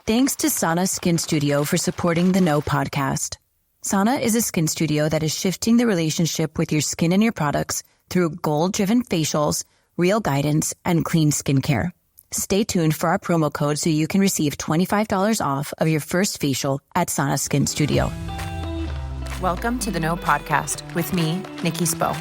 Thanks to Sana Skin Studio for supporting the No podcast. Sana is a skin studio that is shifting the relationship with your skin and your products through goal-driven facials, real guidance, and clean skincare. Stay tuned for our promo code so you can receive $25 off of your first facial at Sana Skin Studio. Welcome to the No podcast with me, Nikki Spo.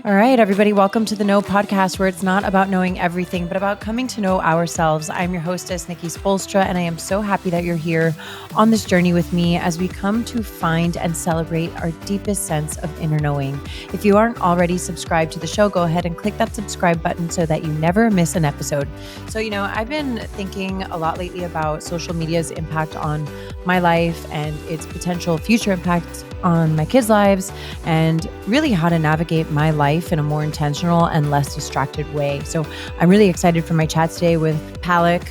All right, everybody, welcome to the No podcast, where it's not about knowing everything, but about coming to know ourselves. I'm your hostess, Nikki Spo, and I am so happy that you're here on this journey with me as we come to find and celebrate our deepest sense of inner knowing. If you aren't already subscribed to the show, go ahead and click that subscribe button so that you never miss an episode. So, I've been thinking a lot lately about social media's impact on my life and its potential future impact on my kids' lives, and really how to navigate my life in a more intentional and less distracted way. So I'm really excited for my chat today with Palak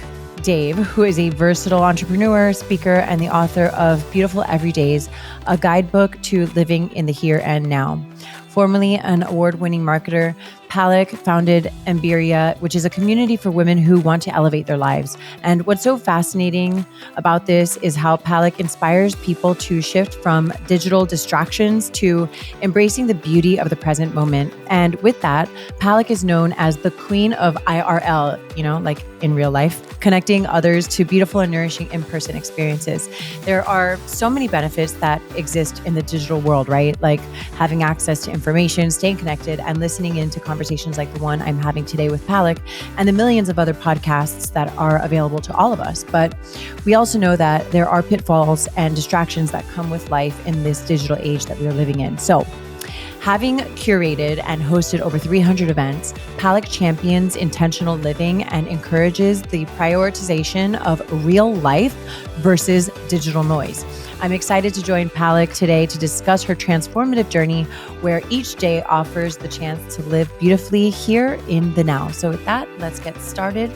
Dave, who is a versatile entrepreneur, speaker, and the author of Beautiful Everydays, a guidebook to living in the here and now. Formerly an award-winning marketer, Palak founded Embiria, which is a community for women who want to elevate their lives. And what's so fascinating about this is how Palak inspires people to shift from digital distractions to embracing the beauty of the present moment. And with that, Palak is known as the queen of IRL, like in real life, connecting others to beautiful and nourishing in-person experiences. There are so many benefits that exist in the digital world, right? Like having access to information, staying connected, and listening into conversations like the one I'm having today with Palak, and the millions of other podcasts that are available to all of us. But we also know that there are pitfalls and distractions that come with life in this digital age that we're living in. So, having curated and hosted over 300 events, Palak champions intentional living and encourages the prioritization of real life versus digital noise. I'm excited to join Palak today to discuss her transformative journey, where each day offers the chance to live beautifully here in the now. So with that, let's get started.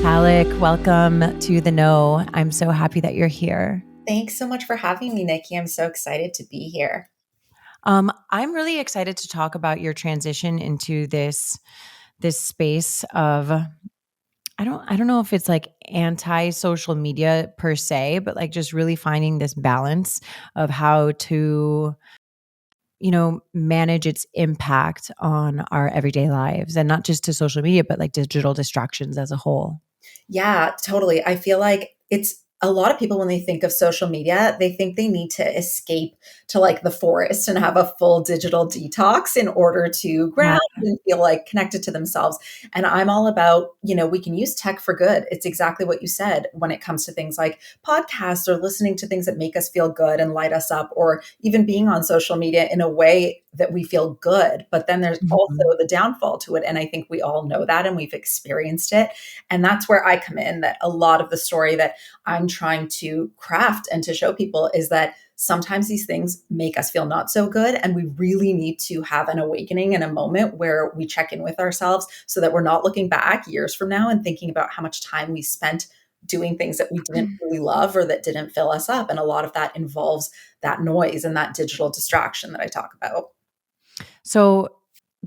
Palak, welcome to the No. I'm so happy that you're here. Thanks so much for having me, Nikki. I'm so excited to be here. I'm really excited to talk about your transition into this space of, I don't know if it's like anti-social media per se, but like just really finding this balance of how to manage its impact on our everyday lives, and not just to social media, but like digital distractions as a whole. Yeah, totally. I feel like it's a lot of people, when they think of social media, they think they need to escape to like the forest and have a full digital detox in order to ground and feel like connected to themselves. And I'm all about, we can use tech for good. It's exactly what you said when it comes to things like podcasts or listening to things that make us feel good and light us up, or even being on social media in a way that we feel good. But then there's also the downfall to it. And I think we all know that, and we've experienced it. And that's where I come in, that a lot of the story that I'm trying to craft and to show people is that sometimes these things make us feel not so good. And we really need to have an awakening and a moment where we check in with ourselves so that we're not looking back years from now and thinking about how much time we spent doing things that we didn't really love or that didn't fill us up. And a lot of that involves that noise and that digital distraction that I talk about. So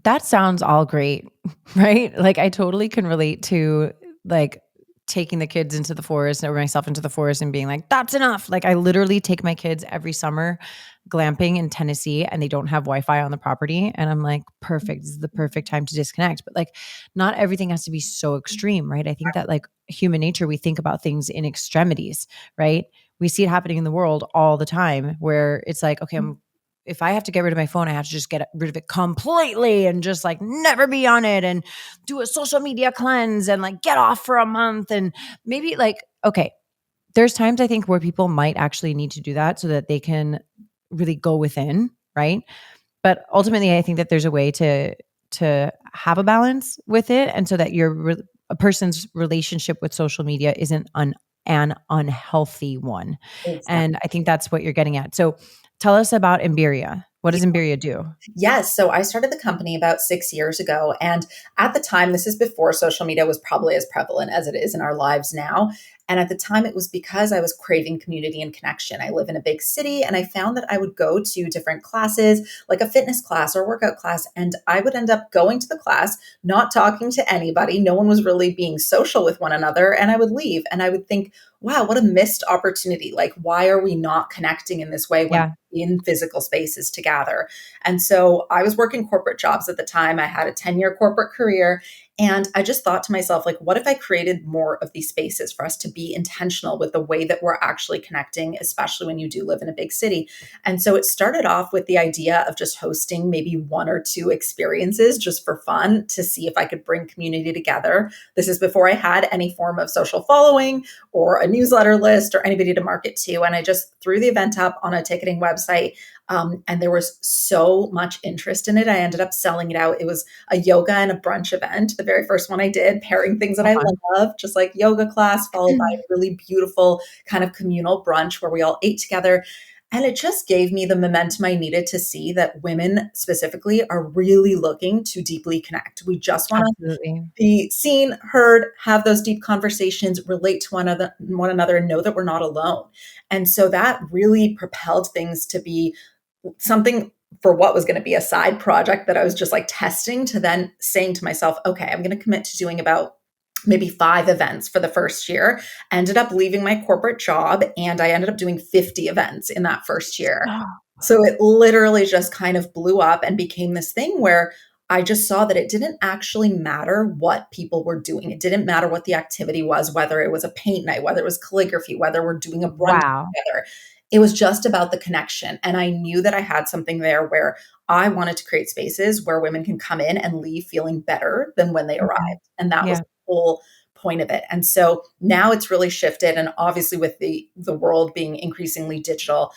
that sounds all great, right? Like I totally can relate to like taking the kids into the forest or myself into the forest and being like, that's enough. Like I literally take my kids every summer glamping in Tennessee, and they don't have Wi-Fi on the property. And I'm like, perfect. This is the perfect time to disconnect. But like not everything has to be so extreme, right? I think that like human nature, we think about things in extremities, right? We see it happening in the world all the time where it's like, okay, if I have to get rid of my phone, I have to just get rid of it completely and just like never be on it and do a social media cleanse and like get off for a month. And maybe like, okay, there's times I think where people might actually need to do that so that they can really go within, right? But ultimately, I think that there's a way to have a balance with it, and so that a person's relationship with social media isn't an unhealthy one. Exactly. And I think that's what you're getting at. So tell us about Embiria. What does Embiria do? Yes. So I started the company about 6 years ago. And at the time, this is before social media was probably as prevalent as it is in our lives now. And at the time, it was because I was craving community and connection. I live in a big city, and I found that I would go to different classes, like a fitness class or workout class, and I would end up going to the class, not talking to anybody. No one was really being social with one another. And I would leave and I would think, wow, what a missed opportunity. Like, why are we not connecting in this way when Yeah. in physical spaces to gather? And so I was working corporate jobs at the time. I had a 10-year corporate career. And I just thought to myself, like, what if I created more of these spaces for us to be intentional with the way that we're actually connecting, especially when you do live in a big city? And so it started off with the idea of just hosting maybe one or two experiences just for fun to see if I could bring community together. This is before I had any form of social following or a newsletter list or anybody to market to. And I just threw the event up on a ticketing website. And there was so much interest in it. I ended up selling it out. It was a yoga and a brunch event, the very first one I did, pairing things that I Fun. love, just like yoga class, followed by a really beautiful kind of communal brunch where we all ate together. And it just gave me the momentum I needed to see that women specifically are really looking to deeply connect. We just want to Absolutely. be seen, heard, have those deep conversations, relate to one another, and know that we're not alone. And so that really propelled things to be something for what was going to be a side project that I was just like testing, to then saying to myself, okay, I'm going to commit to doing about maybe 5 events for the first year. I ended up leaving my corporate job and I ended up doing 50 events in that first year. Oh, So it literally just kind of blew up and became this thing where I just saw that it didn't actually matter what people were doing. It didn't matter what the activity was, whether it was a paint night, whether it was calligraphy, whether we're doing a brunch wow. together. It was just about the connection. And I knew that I had something there where I wanted to create spaces where women can come in and leave feeling better than when they Mhm. arrived. And that was Yeah. the whole point of it. And so now it's really shifted. And obviously with the world being increasingly digital,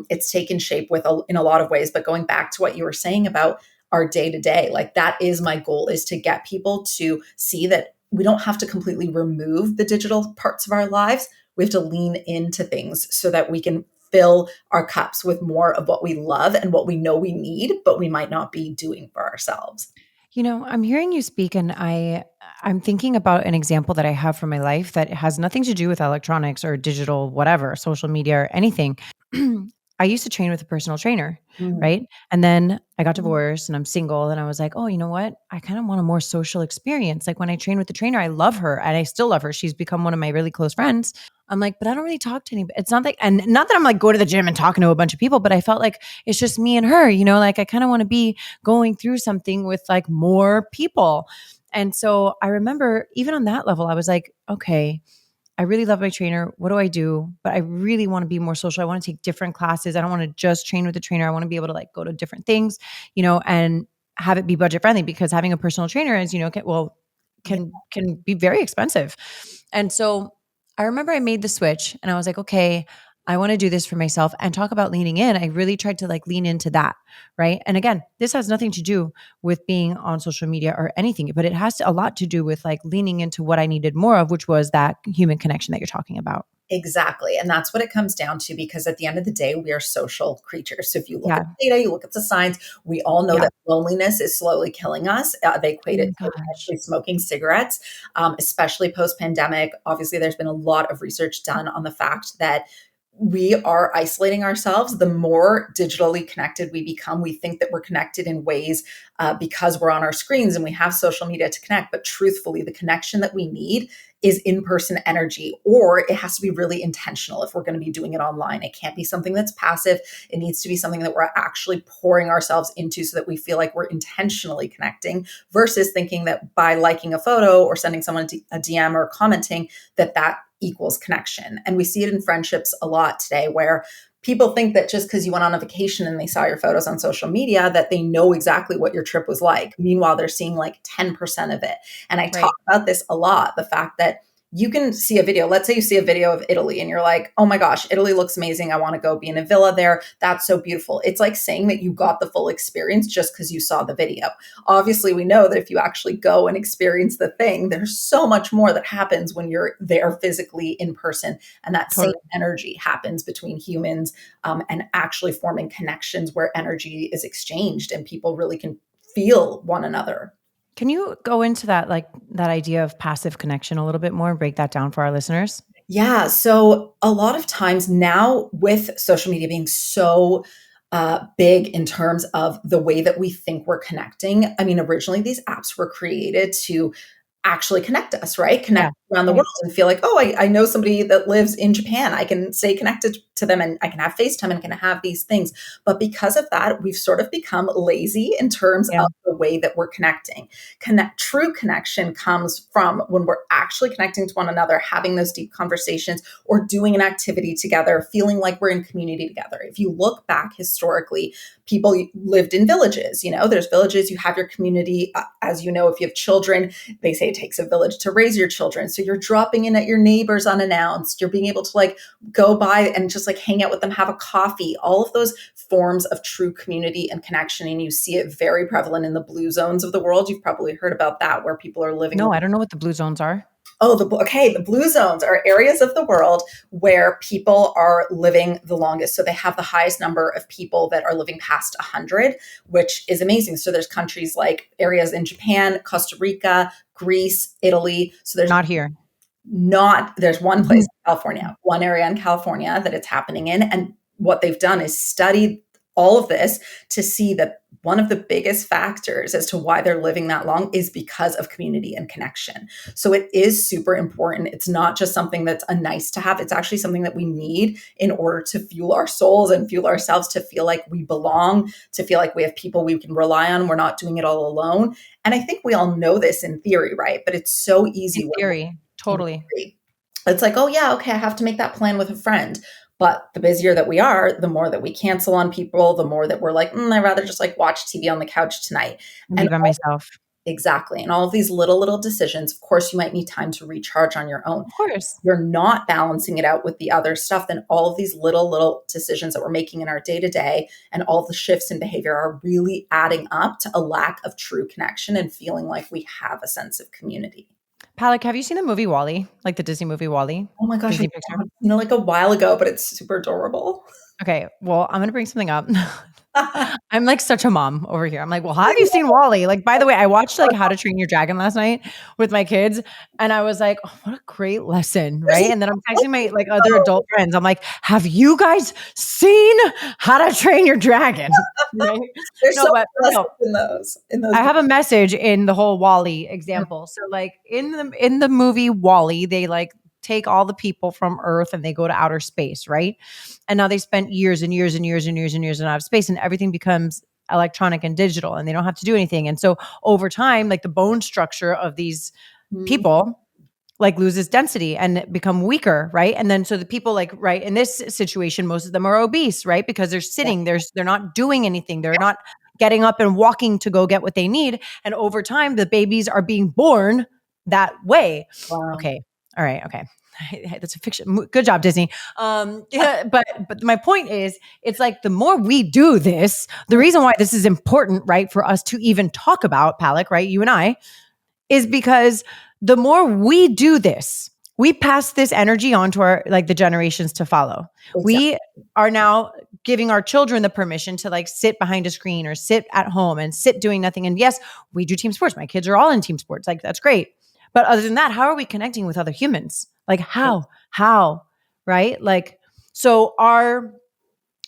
it's taken shape in a lot of ways. But going back to what you were saying about our day to day, like that is my goal, is to get people to see that we don't have to completely remove the digital parts of our lives. We have to lean into things so that we can fill our cups with more of what we love and what we know we need, but we might not be doing for ourselves. I'm hearing you speak and I'm thinking about an example that I have from my life that has nothing to do with electronics or digital whatever, social media or anything. I used to train with a personal trainer, Mhm. right? And then I got divorced and I'm single and I was like, "Oh, you know what? I kind of want a more social experience." Like when I train with the trainer, I love her and I still love her. She's become one of my really close friends. I'm like, "But I don't really talk to anybody." It's not like, and not that I'm like go to the gym and talking to a bunch of people, but I felt like it's just me and her, like I kind of want to be going through something with like more people. And so I remember even on that level, I was like, okay, I really love my trainer. What do I do? But I really want to be more social. I want to take different classes. I don't want to just train with the trainer. I want to be able to like go to different things, and have it be budget friendly because having a personal trainer is, Yeah, can be very expensive. And so I remember I made the switch and I was like, okay, I want to do this for myself and talk about leaning in. I really tried to like lean into that. Right. And again, this has nothing to do with being on social media or anything, but it has a lot to do with like leaning into what I needed more of, which was that human connection that you're talking about. exactly. And that's what it comes down to, because at the end of the day, we are social creatures. So if you look at Yeah. the data, you look at the science, we all know Yeah. that loneliness is slowly killing us. They Oh equate my it to gosh. actually smoking cigarettes, especially post pandemic. Obviously, there's been a lot of research done on the fact that we are isolating ourselves. The more digitally connected we become, we think that we're connected in ways because we're on our screens and we have social media to connect. But truthfully, the connection that we need is in person energy, or it has to be really intentional if we're going to be doing it online. It can't be something that's passive. It needs to be something that we're actually pouring ourselves into so that we feel like we're intentionally connecting, versus thinking that by liking a photo or sending someone a DM or commenting, that equals connection. And we see it in friendships a lot today, where people think that just because you went on a vacation and they saw your photos on social media, that they know exactly what your trip was like. Meanwhile, they're seeing like 10% of it. And I talk Right. about this a lot, the fact that you can see a video. Let's say you see a video of Italy and you're like, oh my gosh, Italy looks amazing. I want to go be in a villa there. That's so beautiful. It's like saying that you got the full experience just because you saw the video. Obviously, we know that if you actually go and experience the thing, there's so much more that happens when you're there physically in person. And that same Totally. energy happens between humans, and actually forming connections where energy is exchanged and people really can feel one another. Can you go into that, like that idea of passive connection a little bit more and break that down for our listeners? Yeah. So a lot of times now with social media being so big in terms of the way that we think we're connecting. I mean, originally these apps were created to actually connect us, right? Yeah. Connect around the Right. world and feel like, oh, I know somebody that lives in Japan. I can stay connected to them and I can have FaceTime and can have these things. But because of that, we've sort of become lazy in terms Yeah. of the way that we're connecting. True connection comes from when we're actually connecting to one another, having those deep conversations or doing an activity together, feeling like we're in community together. If you look back historically, people lived in villages. There's villages, you have your community. As you know, if you have children, they say it takes a village to raise your children. So you're dropping in at your neighbors unannounced. You're being able to like go by and just like hang out with them, have a coffee, all of those forms of true community and connection. And you see it very prevalent in the blue zones of the world. You've probably heard about that, where people are living. No, I don't know what the blue zones are. Oh, the blue zones are areas of the world where people are living the longest. So they have the highest number of people that are living past 100, which is amazing. So there's countries like areas in Japan, Costa Rica, Greece, Italy. So Not here. there's one place in California, one area in California that it's happening in. And what they've done is studied all of this to see that one of the biggest factors as to why they're living that long is because of community and connection. So it is super important. It's not just something that's a nice to have. It's actually something that we need in order to fuel our souls and fuel ourselves, to feel like we belong, to feel like we have people we can rely on. We're not doing it all alone. And I think we all know this in theory, right? But it's so easy. In theory, totally. It's like, oh yeah, okay, I have to make that plan with a friend. But the busier that we are, the more that we cancel on people, the more that we're like, I'd rather just like watch TV on the couch tonight. Be by myself. Exactly. And all of these little decisions, of course, you might need time to recharge on your own. Of course. You're not balancing it out with the other stuff. Then all of these little decisions that we're making in our day to day and all the shifts in behavior are really adding up to a lack of true connection and feeling like we have a sense of community. Palak, have you seen the movie WALL-E? Like the Disney movie WALL-E? Oh my gosh, Disney Pixar? like a while ago, but it's super adorable. Okay, well, I'm going to bring something up. I'm like such a mom over here. I'm like, well, have you seen WALL-E? Like, by the way, I watched like How to Train Your Dragon last night with my kids. And I was like, oh, what a great lesson. Right. And then I'm texting my like other adult friends. I'm like, have you guys seen How to Train Your Dragon? Right? There's No, so but much no. in those. I have a message in the whole WALL-E example. So like in the movie WALL-E, they like take all the people from Earth and they go to outer space, right? And now they spent years and years and years and years and years in outer space, and everything becomes electronic and digital, and they don't have to do anything. And so over time, like the bone structure of these people like loses density and become weaker, right? And then so the people like right in this situation, most of them are obese, right? Because they're sitting, they're not doing anything, they're not getting up and walking to go get what they need. And over time, the babies are being born that way. Wow. Okay. All right. Okay. That's a fiction. Good job, Disney. Yeah, but my point is, it's like the more we do this, the reason why this is important, right, for us to even talk about, Palak, right, you and I, is because the more we do this, we pass this energy on to our like the generations to follow. Exactly. We are now giving our children the permission to like sit behind a screen or sit at home and sit doing nothing. And yes, we do team sports. My kids are all in team sports. Like that's great. But other than that, how are we connecting with other humans? Like how, right? Like, so our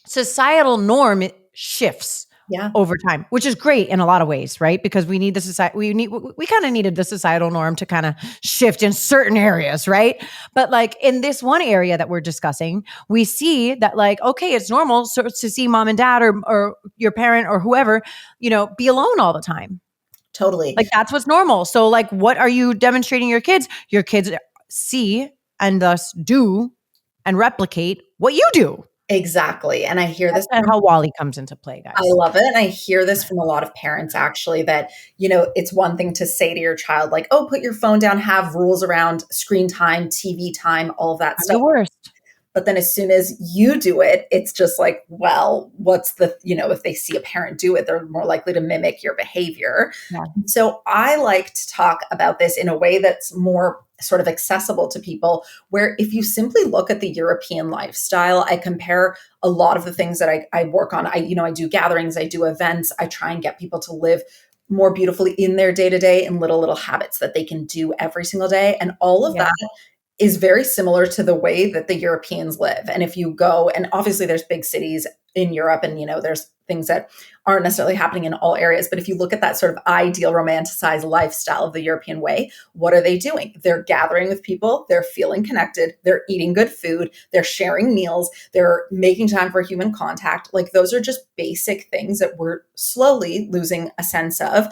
societal norm shifts over time, which is great in a lot of ways, right? Because we need the society, we kind of needed the societal norm to kind of shift in certain areas, right? But like in this one area that we're discussing, we see that like, okay, it's normal to see mom and dad or your parent or whoever, be alone all the time. Totally. Like that's what's normal. So like, what are you demonstrating your kids? Your kids see and thus do and replicate what you do. Exactly. And I hear this. That's how WALL-E comes into play, guys. I love it. And I hear this from a lot of parents actually, that, it's one thing to say to your child, like, oh, put your phone down, have rules around screen time, TV time, all of that stuff. The worst. But then as soon as you do it, it's just like, well, what's the, if they see a parent do it, they're more likely to mimic your behavior. Yeah. So I like to talk about this in a way that's more sort of accessible to people, where if you simply look at the European lifestyle, I compare a lot of the things that I work on. I do gatherings, I do events, I try and get people to live more beautifully in their day-to-day and little habits that they can do every single day. And all of that is very similar to the way that the Europeans live. And if you go, and obviously there's big cities in Europe, and there's things that aren't necessarily happening in all areas. But if you look at that sort of ideal romanticized lifestyle of the European way, what are they doing? They're gathering with people, they're feeling connected, they're eating good food, they're sharing meals, they're making time for human contact. Like those are just basic things that we're slowly losing a sense of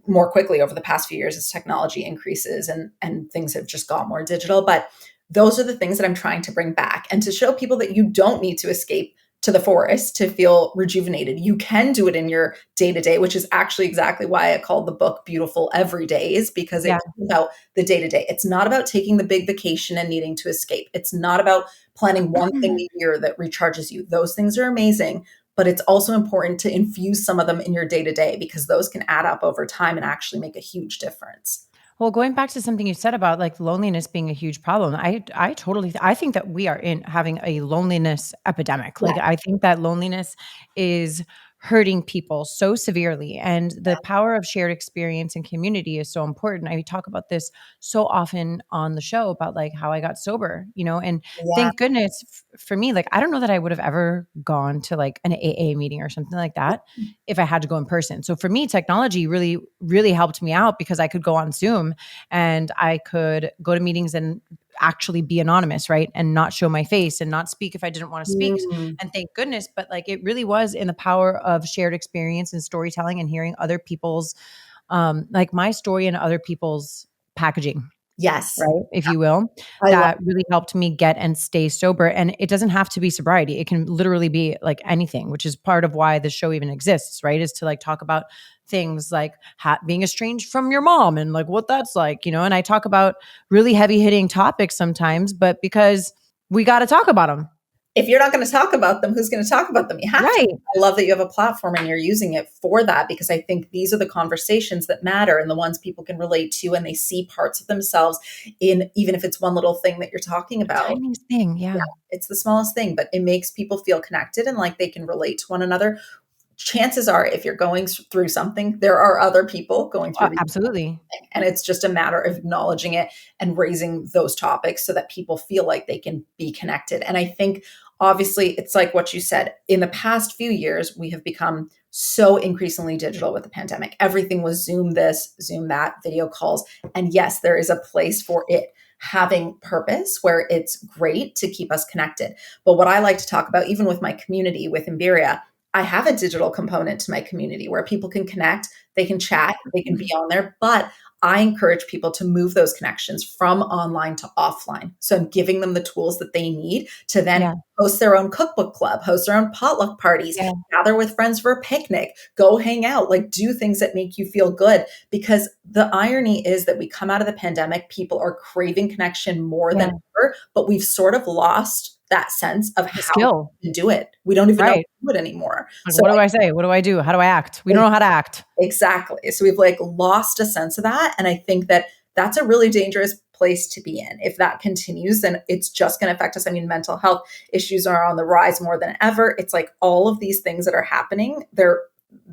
more quickly over the past few years as technology increases and things have just got more digital. But those are the things that I'm trying to bring back and to show people that you don't need to escape to the forest to feel rejuvenated. You can do it in your day to day, which is actually exactly why I called the book Beautiful Every Days, because it's about the day to day. It's not about taking the big vacation and needing to escape. It's not about planning one thing a year that recharges you. Those things are amazing, but it's also important to infuse some of them in your day to day because those can add up over time and actually make a huge difference. Well, going back to something you said about like loneliness being a huge problem, I totally I think that we are having a loneliness epidemic. Like I think that loneliness is hurting people so severely, and the power of shared experience and community is so important. I talk about this so often on the show about like how I got sober, and thank goodness for me, like I don't know that I would have ever gone to like an AA meeting or something like that if I had to go in person. So for me, technology really, really helped me out because I could go on Zoom and I could go to meetings and actually be anonymous, right? And not show my face and not speak if I didn't want to speak. And thank goodness. But like it really was in the power of shared experience and storytelling and hearing other people's, like my story and other people's packaging. Yes. Right. If you will, that really helped me get and stay sober. And it doesn't have to be sobriety. It can literally be like anything, which is part of why the show even exists, right? Is to like talk about things like being estranged from your mom and like what that's like, and I talk about really heavy hitting topics sometimes, but because we got to talk about them. If you're not going to talk about them, who's going to talk about them? You have to. I love that you have a platform and you're using it for that, because I think these are the conversations that matter and the ones people can relate to, and they see parts of themselves in, even if it's one little thing that you're talking about. Tiniest thing, yeah. It's the smallest thing, but it makes people feel connected and like they can relate to one another. Chances are, if you're going through something, there are other people going through absolutely. And it's just a matter of acknowledging it and raising those topics so that people feel like they can be connected. And I think, obviously, it's like what you said. In the past few years, we have become so increasingly digital with the pandemic. Everything was Zoom this, Zoom that, video calls. And yes, there is a place for it having purpose where it's great to keep us connected. But what I like to talk about, even with my community, with Embiria, I have a digital component to my community where people can connect, they can chat, they can be on there, but I encourage people to move those connections from online to offline. So I'm giving them the tools that they need to then host their own cookbook club, host their own potluck parties, gather with friends for a picnic, go hang out, like do things that make you feel good. Because the irony is that we come out of the pandemic, people are craving connection more than ever, but we've sort of lost that sense of how to do it. We don't even know how to do it anymore. Like, so what do I say? What do I do? How do I act? We don't know how to act. Exactly. So we've like lost a sense of that. And I think that that's a really dangerous place to be in. If that continues, then it's just going to affect us. I mean, mental health issues are on the rise more than ever. It's like all of these things that are happening, they're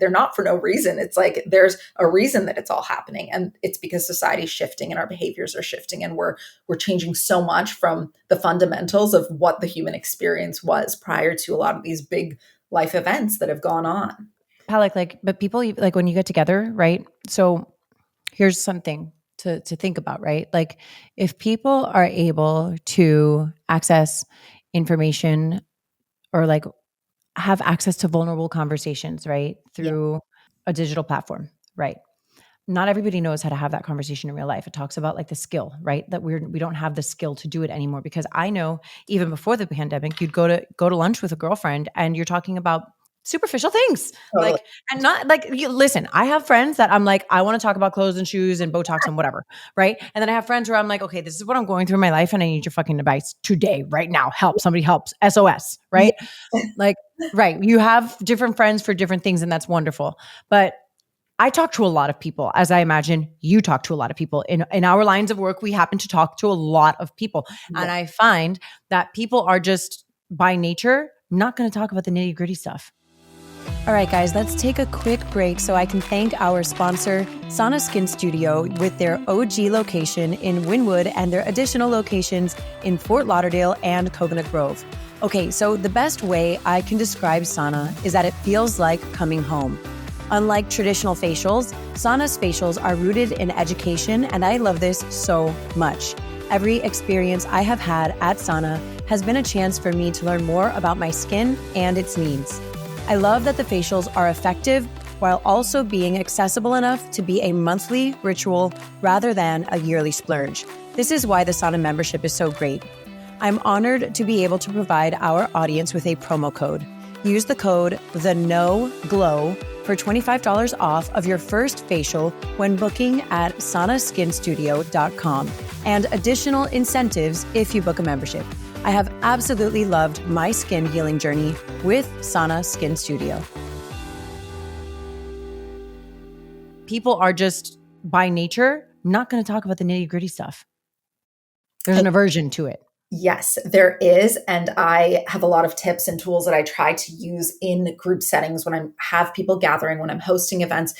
not for no reason. It's like there's a reason that it's all happening, and it's because society's shifting and our behaviors are shifting, and we're changing so much from the fundamentals of what the human experience was prior to a lot of these big life events that have gone on. Palak, but people, like when you get together, right? So here's something to think about, right? Like if people are able to access information or like have access to vulnerable conversations, right? Through a digital platform, right? Not everybody knows how to have that conversation in real life. It talks about like the skill, right? That we don't have the skill to do it anymore, because I know even before the pandemic, you'd go to lunch with a girlfriend and you're talking about superficial things. Totally. Like, and not like, listen, I have friends that I'm like, I want to talk about clothes and shoes and Botox and whatever. Right. And then I have friends where I'm like, okay, this is what I'm going through in my life and I need your fucking advice today, right now. Help, somebody helps, SOS. Right. Like, right. You have different friends for different things, and that's wonderful. But I talk to a lot of people, as I imagine you talk to a lot of people. In our lines of work, we happen to talk to a lot of people. And I find that people are just by nature not going to talk about the nitty gritty stuff. All right, guys, let's take a quick break so I can thank our sponsor, Sana Skin Studio, with their OG location in Wynwood and their additional locations in Fort Lauderdale and Coconut Grove. Okay, so the best way I can describe Sana is that it feels like coming home. Unlike traditional facials, Sana's facials are rooted in education, and I love this so much. Every experience I have had at Sana has been a chance for me to learn more about my skin and its needs. I love that the facials are effective while also being accessible enough to be a monthly ritual rather than a yearly splurge. This is why the Sana membership is so great. I'm honored to be able to provide our audience with a promo code. Use the code THENOGLOW for $25 off of your first facial when booking at sanaskinstudio.com and additional incentives if you book a membership. I have absolutely loved my skin healing journey with Sana Skin Studio. People are just, by nature, not going to talk about the nitty-gritty stuff. There's an aversion to it. Yes, there is. And I have a lot of tips and tools that I try to use in group settings when I have people gathering, when I'm hosting events.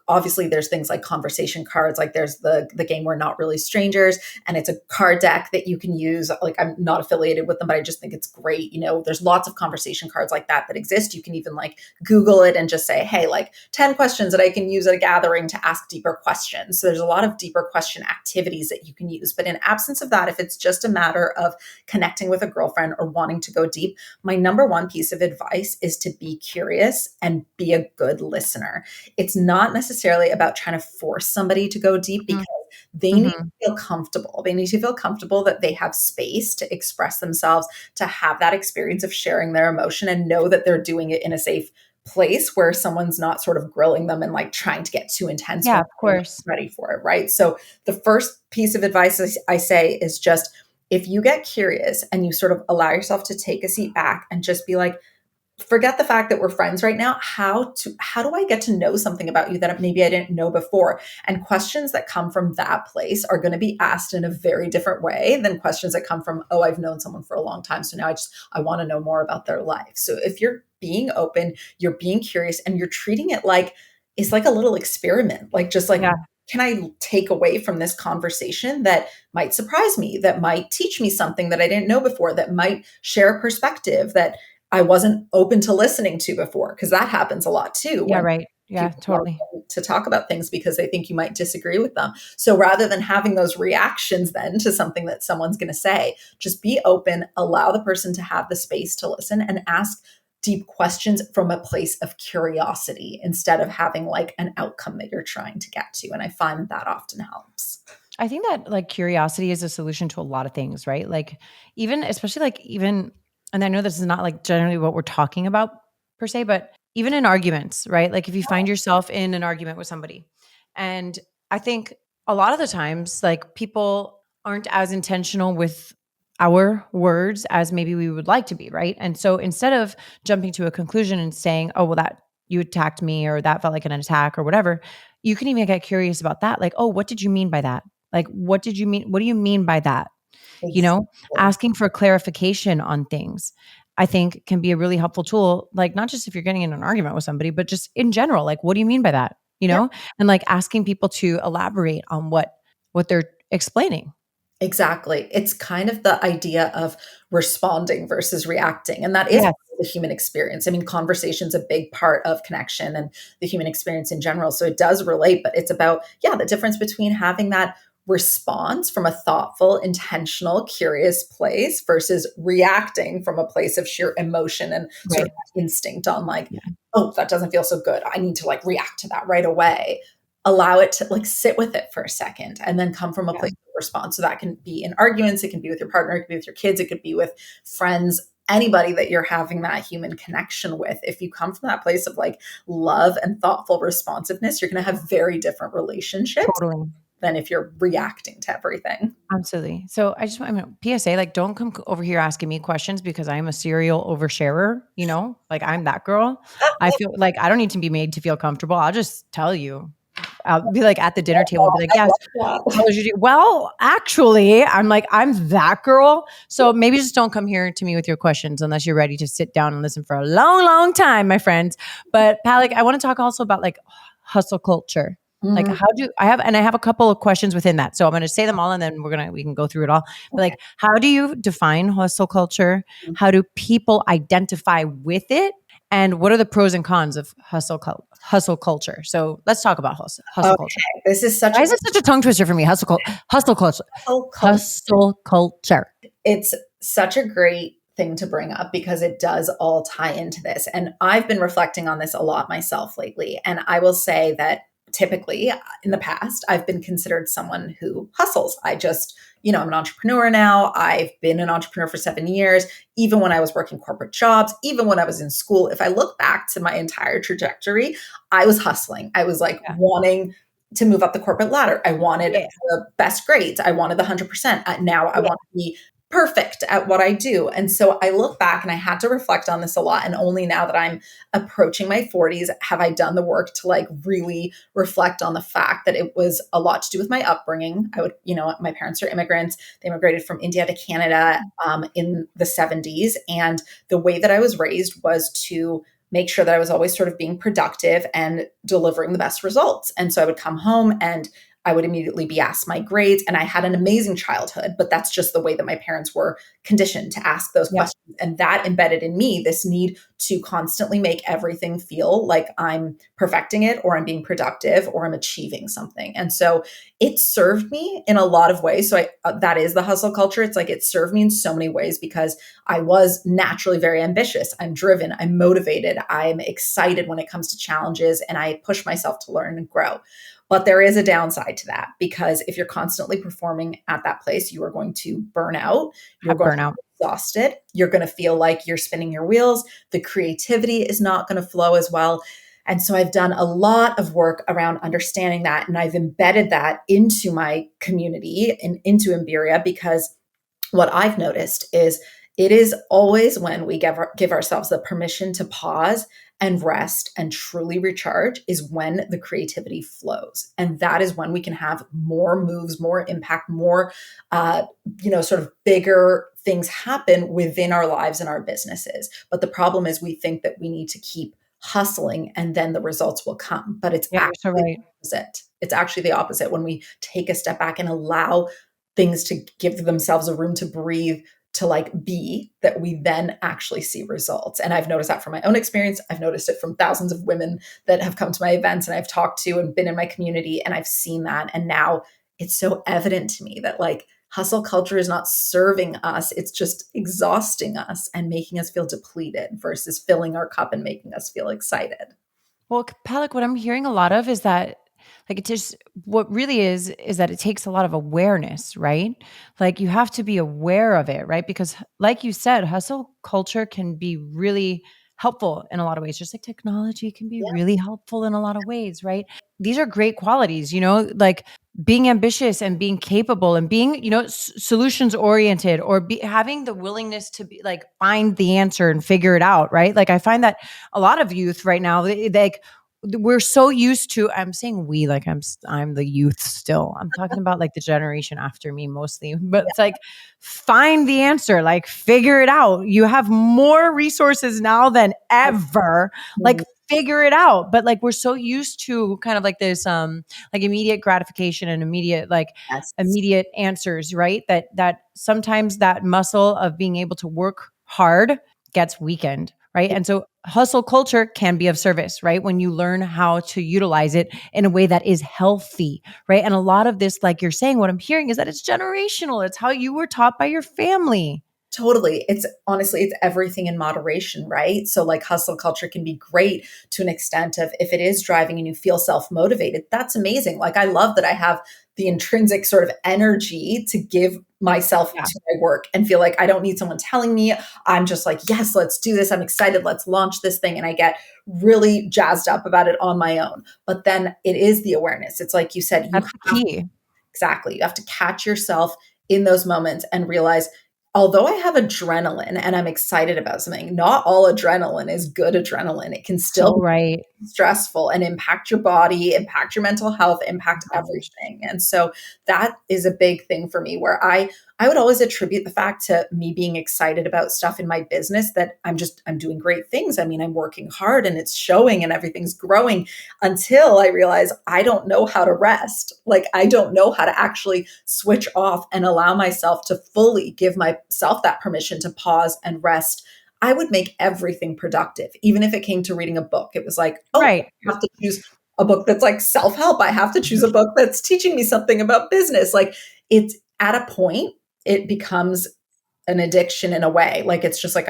Obviously there's things like conversation cards, like there's the game We're Not Really Strangers, and it's a card deck that you can use. Like, I'm not affiliated with them, but I just think it's great. You know, there's lots of conversation cards like that exist. You can even like Google it and just say, hey, like 10 questions that I can use at a gathering to ask deeper questions. So there's a lot of deeper question activities that you can use. But in absence of that, if it's just a matter of connecting with a girlfriend or wanting to go deep, my number one piece of advice is to be curious and be a good listener. It's not necessarily about trying to force somebody to go deep, because they need to feel comfortable. They need to feel comfortable that they have space to express themselves, to have that experience of sharing their emotion, and know that they're doing it in a safe place where someone's not sort of grilling them and like trying to get too intense. Yeah, of course. Ready for it, right? So the first piece of advice I say is just, if you get curious and you sort of allow yourself to take a seat back and just be like, forget the fact that we're friends right now. How do I get to know something about you that maybe I didn't know before? And questions that come from that place are going to be asked in a very different way than questions that come from, oh, I've known someone for a long time, so now I want to know more about their life. So if you're being open, you're being curious, and you're treating it like it's like a little experiment, like just like, can I take away from this conversation that might surprise me, that might teach me something that I didn't know before, that might share a perspective that I wasn't open to listening to before? Because that happens a lot too. Yeah, right. Yeah, totally. To talk about things because they think you might disagree with them. So rather than having those reactions then to something that someone's going to say, just be open, allow the person to have the space to listen, and ask deep questions from a place of curiosity instead of having like an outcome that you're trying to get to. And I find that often helps. I think that like curiosity is a solution to a lot of things, right? Like especially and I know this is not like generally what we're talking about per se, but even in arguments, right? Like if you find yourself in an argument with somebody, and I think a lot of the times, like people aren't as intentional with our words as maybe we would like to be, right? And so instead of jumping to a conclusion and saying, oh, well, that you attacked me, or that felt like an attack or whatever, you can even get curious about that. Like, oh, what did you mean by that? Like, what did you mean? What do you mean by that? Exactly. You know, asking for clarification on things, I think can be a really helpful tool. Like not just if you're getting in an argument with somebody, but just in general, like, what do you mean by that? You know, and like asking people to elaborate on what they're explaining. Exactly. It's kind of the idea of responding versus reacting. And that is the human experience. I mean, conversation's a big part of connection and the human experience in general. So it does relate, but it's about, the difference between having that response from a thoughtful, intentional, curious place versus reacting from a place of sheer emotion and sort of instinct on like, oh, that doesn't feel so good. I need to like react to that right away. Allow it to like sit with it for a second and then come from a place of response. So that can be in arguments. It can be with your partner. It can be with your kids. It could be with friends, anybody that you're having that human connection with. If you come from that place of like love and thoughtful responsiveness, you're going to have very different relationships than if you're reacting to everything. Absolutely. So PSA, like don't come over here asking me questions because I'm a serial oversharer, you know, like I'm that girl. I feel like I don't need to be made to feel comfortable. I'll just tell you I'll be like at the dinner table, I'll be like, I yes. love How that. was your day? Well, actually, I'm like, I'm that girl. So maybe just don't come here to me with your questions unless you're ready to sit down and listen for a long, long time, my friends. But Palak, I want to talk also about like hustle culture. Like Mm, how do I have a couple of questions within that. So I'm going to say them all and then we can go through it all. But okay. like, how do you define hustle culture? How do people identify with it? And what are the pros and cons of hustle culture? So let's talk about hustle culture. Okay. This is such Why a is it such a tongue twister for me? Hustle culture. whole Hustle culture. It's such a great thing to bring up because it does all tie into this. And I've been reflecting on this a lot myself lately. And I will say that typically in the past, I've been considered someone who hustles. I'm an entrepreneur now. I've been an entrepreneur for 7 years. Even when I was working corporate jobs, even when I was in school, if I look back to my entire trajectory, I was hustling. I was like Yeah. wanting to move up the corporate ladder. I wanted Yeah. the best grades. I wanted the 100%. Now I Yeah. want to be perfect at what I do. And so I look back and I had to reflect on this a lot. And only now that I'm approaching my 40s have I done the work to like really reflect on the fact that it was a lot to do with my upbringing. My parents are immigrants. They immigrated from India to Canada in the 70s. And the way that I was raised was to make sure that I was always sort of being productive and delivering the best results. And so I would come home and I would immediately be asked my grades. And I had an amazing childhood, but that's just the way that my parents were conditioned to ask those Yeah. questions. And that embedded in me this need to constantly make everything feel like I'm perfecting it or I'm being productive or I'm achieving something. And so it served me in a lot of ways. So that is the hustle culture. It's like it served me in so many ways because I was naturally very ambitious. I'm driven. I'm motivated. I'm excited when it comes to challenges and I push myself to learn and grow. But there is a downside to that because if you're constantly performing at that place, you are going to burn out. You're Have going to burnout. be exhausted. You're going to feel like you're spinning your wheels. The creativity is not going to flow as well. And so I've done a lot of work around understanding that. And I've embedded that into my community and into Embiria because what I've noticed is it is always when we give ourselves the permission to pause and rest and truly recharge is when the creativity flows. And that is when we can have more moves, more impact, more, sort of bigger things happen within our lives and our businesses. But the problem is we think that we need to keep hustling and then the results will come. But it's Yeah, you're so actually right. the opposite. It's actually the opposite when we take a step back and allow things to give themselves a room to breathe, to like be, that we then actually see results. And I've noticed that from my own experience. I've noticed it from thousands of women that have come to my events and I've talked to and been in my community and I've seen that. And now it's so evident to me that like hustle culture is not serving us. It's just exhausting us and making us feel depleted versus filling our cup and making us feel excited. Well, Palak, what I'm hearing a lot of is that like it just what really is that it takes a lot of awareness, right? Like you have to be aware of it, right? Because like you said, hustle culture can be really helpful in a lot of ways. Just like technology can be Yeah. really helpful in a lot of ways, right? These are great qualities, like being ambitious and being capable and being, solutions oriented or having the willingness to be like find the answer and figure it out, right? Like I find that a lot of youth right now, we're so used to, I'm saying we, like I'm the youth still. I'm talking about like the generation after me mostly, but it's like find the answer, like figure it out. You have more resources now than ever. Like Mhm. figure it out. But like we're so used to kind of like this like immediate gratification and Yes. immediate answers, right? That sometimes that muscle of being able to work hard gets weakened, right? And so hustle culture can be of service, right? When you learn how to utilize it in a way that is healthy, right? And a lot of this, like you're saying, what I'm hearing is that it's generational. It's how you were taught by your family. Totally. It's honestly, it's everything in moderation, right? So like hustle culture can be great to an extent of if it is driving and you feel self-motivated, that's amazing. Like I love that I have the intrinsic sort of energy to give myself Yeah. to my work and feel like I don't need someone telling me. I'm just like, yes, let's do this. I'm excited. Let's launch this thing. And I get really jazzed up about it on my own. But then it is the awareness. It's like you said, That's the key. exactly. You have to catch yourself in those moments and realize although I have adrenaline and I'm excited about something, not all adrenaline is good adrenaline. It can still So right. be stressful and impact your body, impact your mental health, impact everything. And so that is a big thing for me where I would always attribute the fact to me being excited about stuff in my business that I'm doing great things. I mean, I'm working hard and it's showing and everything's growing until I realize I don't know how to rest. Like I don't know how to actually switch off and allow myself to fully give myself that permission to pause and rest. I would make everything productive, even if it came to reading a book. It was like, oh, Right. I have to choose a book that's like self-help. I have to choose a book that's teaching me something about business. Like it's at a point, it becomes an addiction in a way. Like it's just like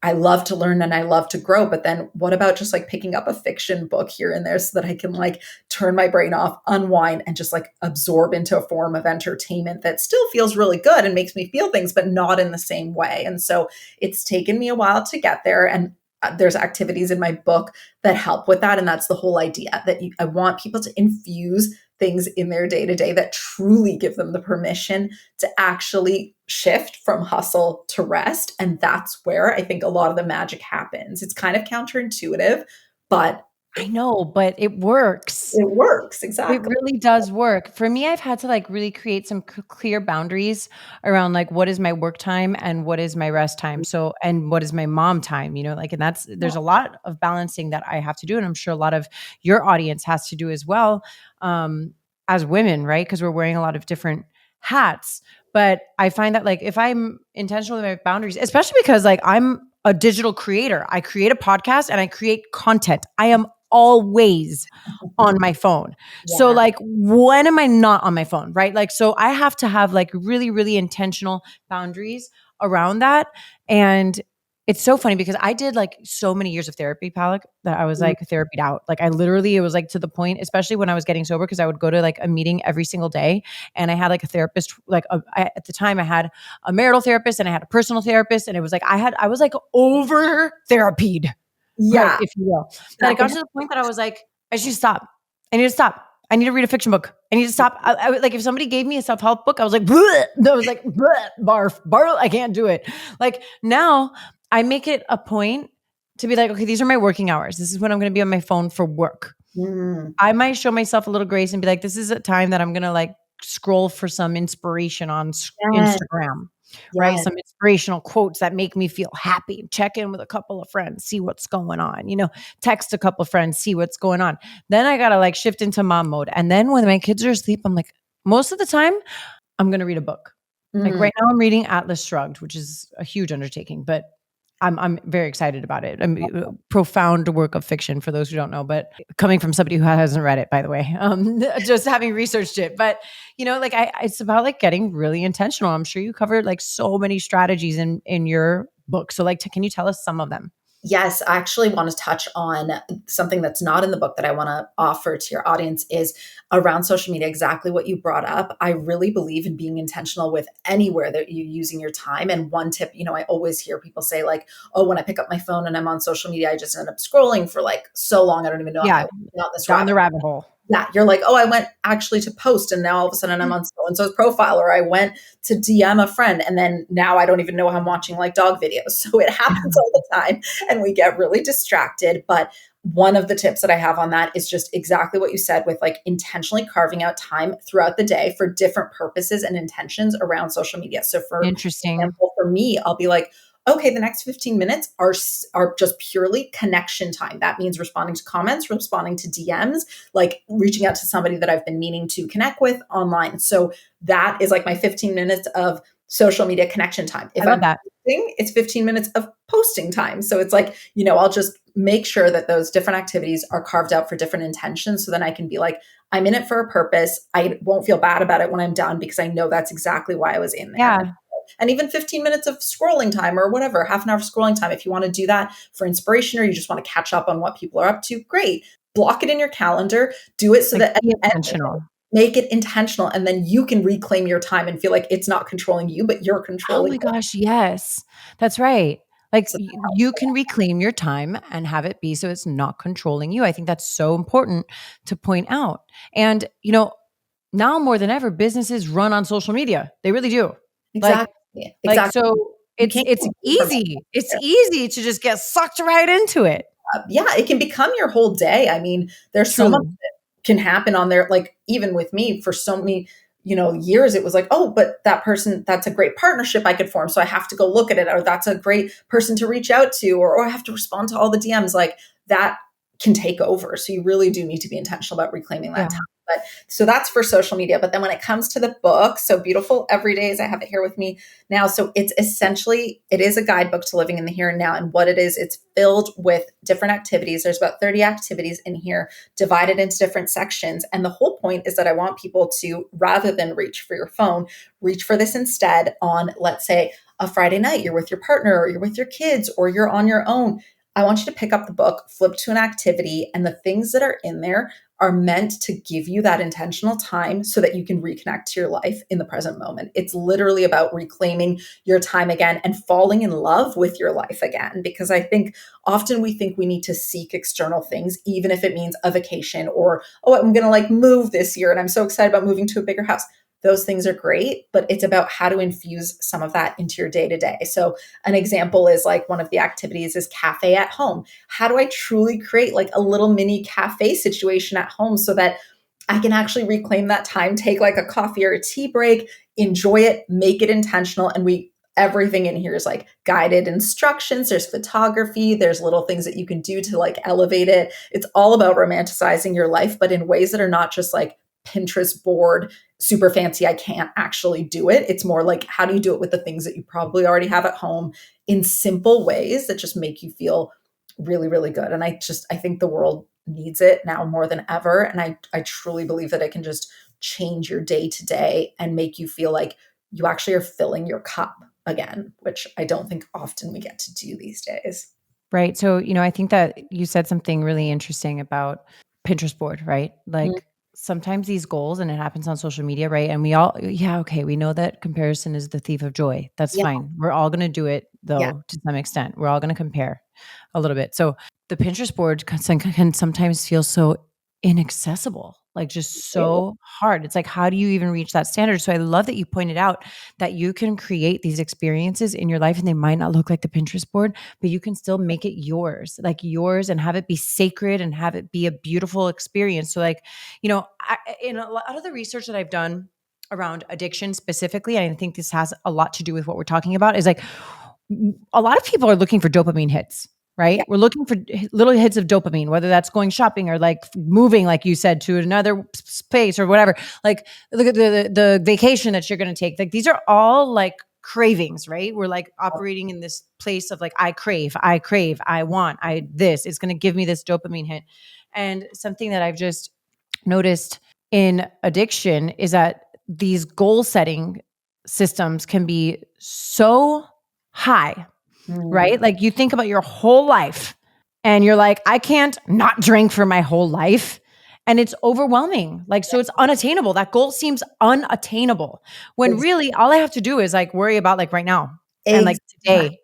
I love to learn and I love to grow, but then what about just like picking up a fiction book here and there so that I can like turn my brain off, unwind, and just like absorb into a form of entertainment that still feels really good and makes me feel things, but not in the same way. And so it's taken me a while to get there. And there's activities in my book that help with that. And that's the whole idea that I want people to infuse things in their day to day that truly give them the permission to actually shift from hustle to rest. And that's where I think a lot of the magic happens. It's kind of counterintuitive, but I know, but it works. it works. Exactly. It really does work. For me, I've had to like really create some clear boundaries around like what is my work time and what is my rest time. So, and what is my mom time, like, and there's a lot of balancing that I have to do. And I'm sure a lot of your audience has to do as well, as women, right? Because we're wearing a lot of different hats. But I find that like if I'm intentional with my boundaries, especially because like I'm a digital creator, I create a podcast and I create content. I am always on my phone. Yeah. So like when am I not on my phone, right? Like so I have to have like really really intentional boundaries around that. And it's so funny because I did like so many years of therapy, Palak, that I was like therapied out. Like I literally, it was like to the point, especially when I was getting sober, because I would go to like a meeting every single day. And I had like a therapist, like at the time I had a marital therapist and I had a personal therapist. And it was like, I was like over therapied, Yeah. right, if you will. That I got to the point that I was like, I should stop. I need to stop. I need to read a fiction book. I need to stop. I like if somebody gave me a self-help book, I was like, bleh. I was like, bleh, barf, I can't do it. Like now I make it a point to be like, okay, these are my working hours. This is when I'm going to be on my phone for work. I might show myself a little grace and be like, this is a time that I'm going to like scroll for some inspiration on Instagram, right? Some inspirational quotes that make me feel happy. Check in with a couple of friends, see what's going on, text a couple of friends, see what's going on. Then I got to like shift into mom mode. And then when my kids are asleep, I'm like, most of the time I'm going to read a book. Like right now I'm reading Atlas Shrugged, which is a huge undertaking, but I'm very excited about it. I mean, profound work of fiction for those who don't know, but coming from somebody who hasn't read it, by the way, just having researched it. But like it's about like getting really intentional. I'm sure you covered like so many strategies in your book. So like, can you tell us some of them? Yes, I actually want to touch on something that's not in the book that I want to offer to your audience is around social media, exactly what you brought up. I really believe in being intentional with anywhere that you're using your time. And one tip, I always hear people say like, oh, when I pick up my phone and I'm on social media, I just end up scrolling for like so long. I don't even know how I went down the rabbit hole. Yeah, you're like, oh, I went actually to post and now all of a sudden I'm on so-and-so's profile, or I went to DM a friend and then now I don't even know I'm watching like dog videos. So it happens all the time and we get really distracted. But one of the tips that I have on that is just exactly what you said with like intentionally carving out time throughout the day for different purposes and intentions around social media. So for example, for me, I'll be like, okay, the next 15 minutes are just purely connection time. That means responding to comments, responding to DMs, like reaching out to somebody that I've been meaning to connect with online. So that is like my 15 minutes of social media connection time. If I'm posting, it's 15 minutes of posting time. So it's like, I'll just make sure that those different activities are carved out for different intentions. So then I can be like, I'm in it for a purpose. I won't feel bad about it when I'm done because I know that's exactly why I was in there. Yeah. And even 15 minutes of scrolling time or whatever, half an hour of scrolling time. If you want to do that for inspiration or you just want to catch up on what people are up to, great. Block it in your calendar. Do it so that make it intentional. And then you can reclaim your time and feel like it's not controlling you, but you're controlling. Oh my gosh, yes. That's right. Like you can reclaim your time and have it be so it's not controlling you. I think that's so important to point out. And, now more than ever, businesses run on social media. They really do. Exactly. Like Like, Exactly. so You it's can't it's keep away from easy. It's it. easy to just get sucked right into it. Yeah, it can become your whole day. I mean, there's so much Truly. that can happen on there. Like even with me for so many, years, it was like, oh, but that person, that's a great partnership I could form. So I have to go look at it, or that's a great person to reach out to, or I have to respond to all the DMs. Like that can take over. So you really do need to be intentional about reclaiming that Yeah. time. But so that's for social media. But then when it comes to the book, so Beautiful Every Days, I have it here with me now. So it's essentially, it is a guidebook to living in the here and now. And what it is, it's filled with different activities. There's about 30 activities in here divided into different sections. And the whole point is that I want people to, rather than reach for your phone, reach for this instead on, let's say, a Friday night, you're with your partner or you're with your kids or you're on your own. I want you to pick up the book, flip to an activity, and the things that are in there are meant to give you that intentional time so that you can reconnect to your life in the present moment. It's literally about reclaiming your time again and falling in love with your life again. Because I think often we think we need to seek external things, even if it means a vacation or, oh, I'm going to like move this year and I'm so excited about moving to a bigger house. Those things are great, but it's about how to infuse some of that into your day to day. So an example is like one of the activities is cafe at home. How do I truly create like a little mini cafe situation at home so that I can actually reclaim that time, take like a coffee or a tea break, enjoy it, make it intentional. And everything in here is like guided instructions. There's photography. There's little things that you can do to like elevate it. It's all about romanticizing your life, but in ways that are not just like Pinterest board, super fancy. I can't actually do it. It's more like, how do you do it with the things that you probably already have at home in simple ways that just make you feel really, really good. And I think the world needs it now more than ever. And I truly believe that it can just change your day to day and make you feel like you actually are filling your cup again, which I don't think often we get to do these days. Right. So, I think that you said something really interesting about Pinterest board, right? Like sometimes these goals, and it happens on social media, right? And we all, we know that comparison is the thief of joy. That's Yeah. fine. We're all going to do it Yeah. though, to some extent. We're all going to compare a little bit. So the Pinterest board can sometimes feel so inaccessible, like just so hard. It's like, how do you even reach that standard? So I love that you pointed out that you can create these experiences in your life and they might not look like the Pinterest board, but you can still make it yours, like yours, and have it be sacred and have it be a beautiful experience. So like, in a lot of the research that I've done around addiction specifically, and I think this has a lot to do with what we're talking about, is like a lot of people are looking for dopamine hits. Right? Yeah. We're looking for little hits of dopamine, whether that's going shopping or like moving, like you said, to another space or whatever. Like look at the vacation that you're going to take. Like these are all like cravings, right? We're like operating in this place of like, I crave, I want, this is going to give me this dopamine hit. And something that I've just noticed in addiction is that these goal setting systems can be so high, right? Like you think about your whole life and you're like, I can't not drink for my whole life. And it's overwhelming. Like, so it's unattainable. That goal seems unattainable when really all I have to do is like worry about like right now and like today.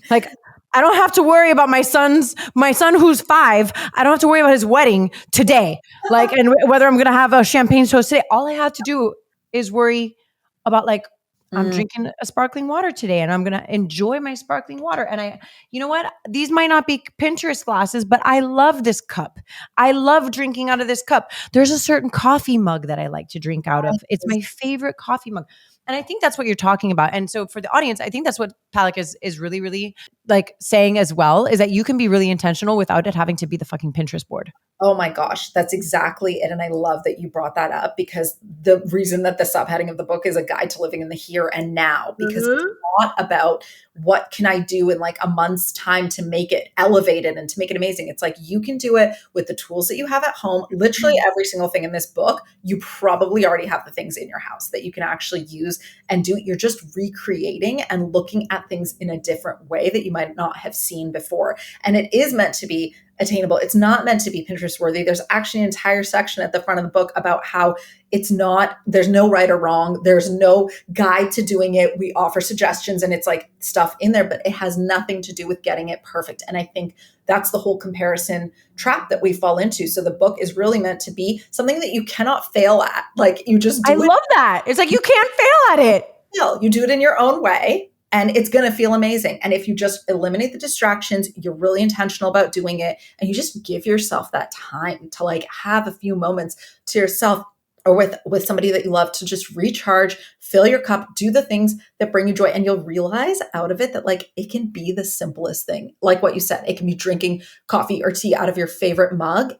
Like I don't have to worry about my son who's 5. I don't have to worry about his wedding today. Like, and whether I'm going to have a champagne toast today. All I have to do is worry about like, I'm drinking a sparkling water today and I'm going to enjoy my sparkling water. And you know what? These might not be Pinterest glasses, but I love this cup. I love drinking out of this cup. There's a certain coffee mug that I like to drink out of. It's my favorite coffee mug. And I think that's what you're talking about. And so for the audience, I think that's what Palak is really, really like saying as well, is that you can be really intentional without it having to be the fucking Pinterest board. Oh my gosh, that's exactly it. And I love that you brought that up because the reason that the subheading of the book is a guide to living in the here and now, because it's not about what can I do in like a month's time to make it elevated and to make it amazing. It's like you can do it with the tools that you have at home. Literally every single thing in this book, you probably already have the things in your house that you can actually use and do. You're just recreating and looking at things in a different way that you might not have seen before. And it is meant to be attainable. It's not meant to be Pinterest worthy. There's actually an entire section at the front of the book about how there's no right or wrong. There's no guide to doing it. We offer suggestions and it's like stuff in there, but it has nothing to do with getting it perfect. And I think that's the whole comparison trap that we fall into. So the book is really meant to be something that you cannot fail at. Like you just do I love that. It's like you can't fail at it. feel. You do it in your own way. And it's going to feel amazing. And if you just eliminate the distractions, you're really intentional about doing it, and you just give yourself that time to like have a few moments to yourself or with somebody that you love to just recharge, fill your cup, do the things that bring you joy. And you'll realize out of it that like it can be the simplest thing. Like what you said, it can be drinking coffee or tea out of your favorite mug,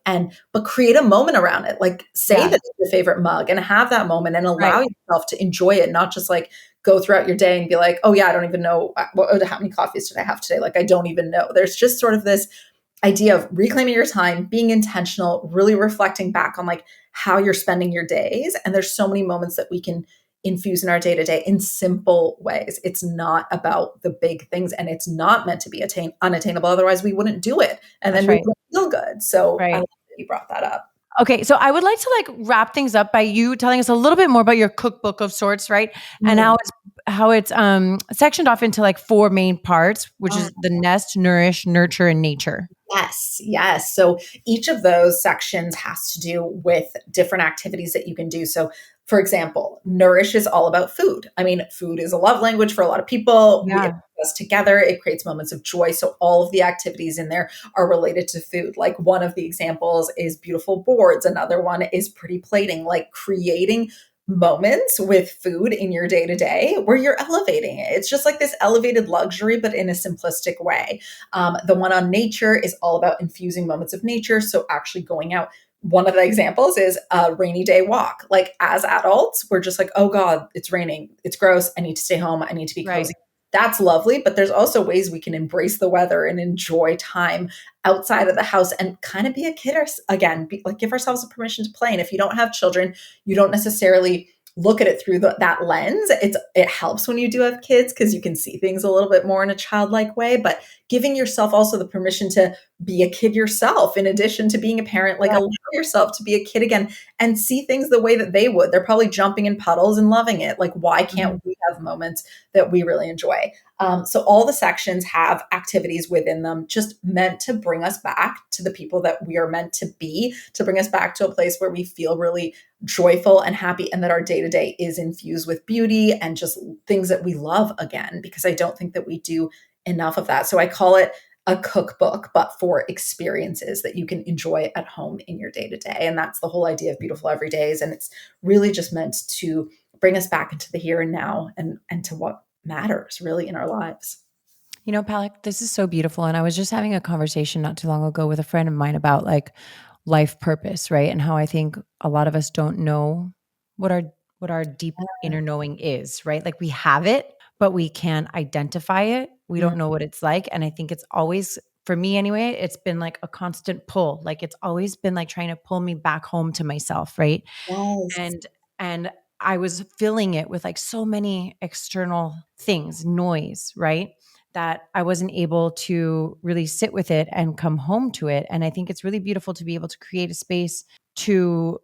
but create a moment around it. Like say that it's your favorite mug and have that moment and allow yourself to enjoy it, not just like go throughout your day and be like, oh yeah, I don't even know how many coffees did I have today? Like, I don't even know. There's just sort of this idea of reclaiming your time, being intentional, really reflecting back on like how you're spending your days. And there's so many moments that we can infuse in our day to day in simple ways. It's not about the big things, and it's not meant to be unattainable. Otherwise we wouldn't do it. And then we wouldn't feel good. So I love that you brought that up. Okay. So I would like to like wrap things up by you telling us a little bit more about your cookbook of sorts, right? And how it's sectioned off into like 4 main parts, which is the nest, nourish, nurture, and nature. Yes. So each of those sections has to do with different activities that you can do. So for example, nourish is all about food. I mean, food is a love language for a lot of people. We put us together. It creates moments of joy. So all of the activities in there are related to food. Like one of the examples is beautiful boards. Another one is pretty plating, like creating moments with food in your day to day where you're elevating it. It's just like this elevated luxury, but in a simplistic way. The one on nature is all about infusing moments of nature. So actually going out. One of the examples is a rainy day walk. Like as adults, we're just like, oh God, it's raining. It's gross. I need to stay home. I need to be cozy. That's lovely. But there's also ways we can embrace the weather and enjoy time outside of the house and kind of be a kid again, like give ourselves a permission to play. And if you don't have children, you don't necessarily look at it through that lens. It helps when you do have kids because you can see things a little bit more in a childlike way, but giving yourself also the permission to be a kid yourself, in addition to being a parent, like allow yourself to be a kid again and see things the way that they would. They're probably jumping in puddles and loving it. Like, why can't we have moments that we really enjoy? So all the sections have activities within them just meant to bring us back to the people that we are meant to be, to bring us back to a place where we feel really joyful and happy, and that our day-to-day is infused with beauty and just things that we love again, because I don't think that we do enough of that. So I call it a cookbook, but for experiences that you can enjoy at home in your day-to-day. And that's the whole idea of Beautiful Everydays. And it's really just meant to bring us back into the here and now and to what matters really in our lives. You know, Palak, this is so beautiful. And I was just having a conversation not too long ago with a friend of mine about like life purpose, right? And how I think a lot of us don't know what our deep inner knowing is, right? Like we have it, but we can't identify it. We don't know what it's like. And I think it's always, for me anyway, it's been like a constant pull. Like it's always been like trying to pull me back home to myself, right? Yes. And I was filling it with like so many external things, noise, right? That I wasn't able to really sit with it and come home to it. And I think it's really beautiful to be able to create a space to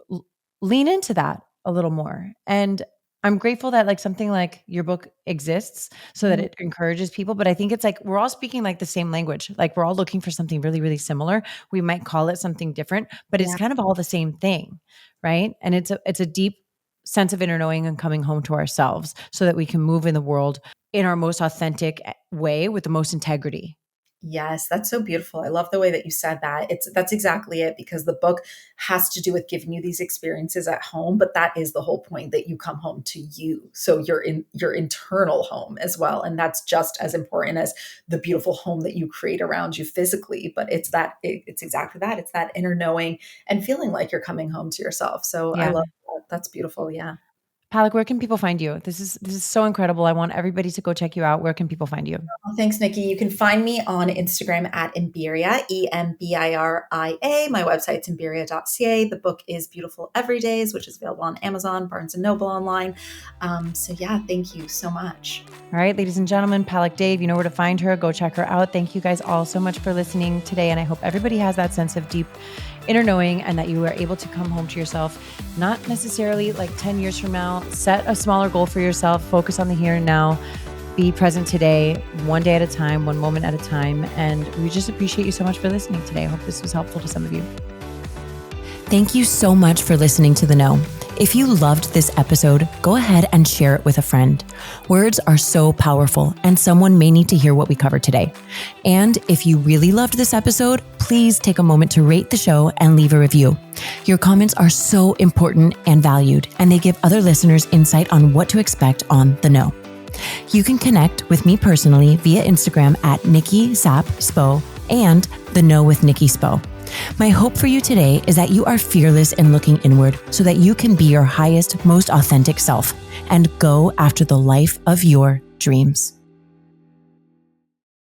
lean into that a little more. And I'm grateful that like something like your book exists so that it encourages people. But I think it's like, we're all speaking like the same language. Like we're all looking for something really, really similar. We might call it something different, but it's kind of all the same thing. Right. And it's a deep sense of inner knowing and coming home to ourselves so that we can move in the world in our most authentic way with the most integrity. Yes, that's so beautiful. I love the way that you said that. That's exactly it, because the book has to do with giving you these experiences at home, but that is the whole point, that you come home to you. So you're in your internal home as well. And that's just as important as the beautiful home that you create around you physically. But it's exactly that. It's that inner knowing and feeling like you're coming home to yourself. So I love that. That's beautiful. Yeah. Palak, where can people find you? This is so incredible. I want everybody to go check you out. Where can people find you? Well, thanks, Nikki. You can find me on Instagram at Embiria, Embiria. My website's embiria.ca. The book is Beautiful Everydays, which is available on Amazon, Barnes & Noble online. So yeah, thank you so much. All right, ladies and gentlemen, Palak Dave, you know where to find her. Go check her out. Thank you guys all so much for listening today. And I hope everybody has that sense of deep inner knowing and that you are able to come home to yourself, not necessarily like 10 years from now. Set a smaller goal for yourself. Focus on the here and now. Be present today, one day at a time, one moment at a time. And we just appreciate you so much for listening today. I hope this was helpful to some of you. Thank you so much for listening to The Know. If you loved this episode, go ahead and share it with a friend. Words are so powerful, and someone may need to hear what we covered today. And if you really loved this episode, please take a moment to rate the show and leave a review. Your comments are so important and valued, and they give other listeners insight on what to expect on The Know. You can connect with me personally via Instagram at Nikki Spo and The Know with Nikki Spo. My hope for you today is that you are fearless in looking inward so that you can be your highest, most authentic self and go after the life of your dreams.